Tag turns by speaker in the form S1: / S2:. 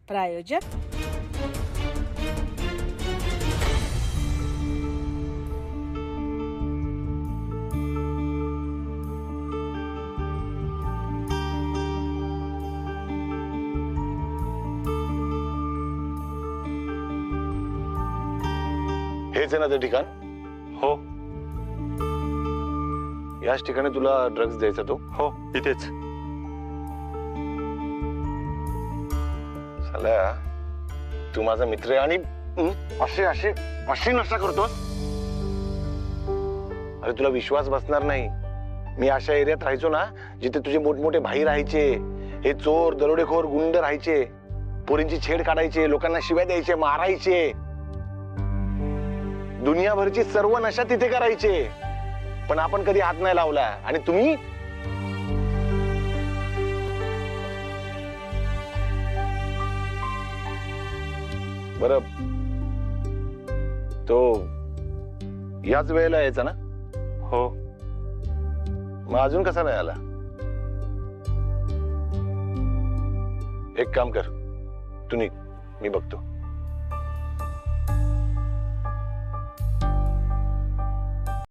S1: प्रायोजक
S2: हेच आहे ना ते ठिकाण?
S3: हो
S2: याच ठिकाणी तुला ड्रग्ज द्यायचा तो?
S3: हो इथेच.
S2: साल्या, तू माझा मित्र आहे आणि असे असे अशी नशा करतोस? अरे तुला विश्वास बसणार नाही. मी अशा एरियात राहायचो ना जिथे तुझे मोठमोठे भाई राहायचे, हे चोर दरोडेखोर गुंड राहायचे, पोरींची छेड काढायचे, लोकांना शिव्या द्यायचे, मारायचे, दुनियाभरची सर्व नशा तिथे करायचे, पण आपण कधी हात नाही लावला. आणि तुम्ही बरं, तो याच वेळेला यायचा ना?
S3: हो
S2: मग अजून कसा नाही आला? एक काम कर, तू निघ, मी बघतो.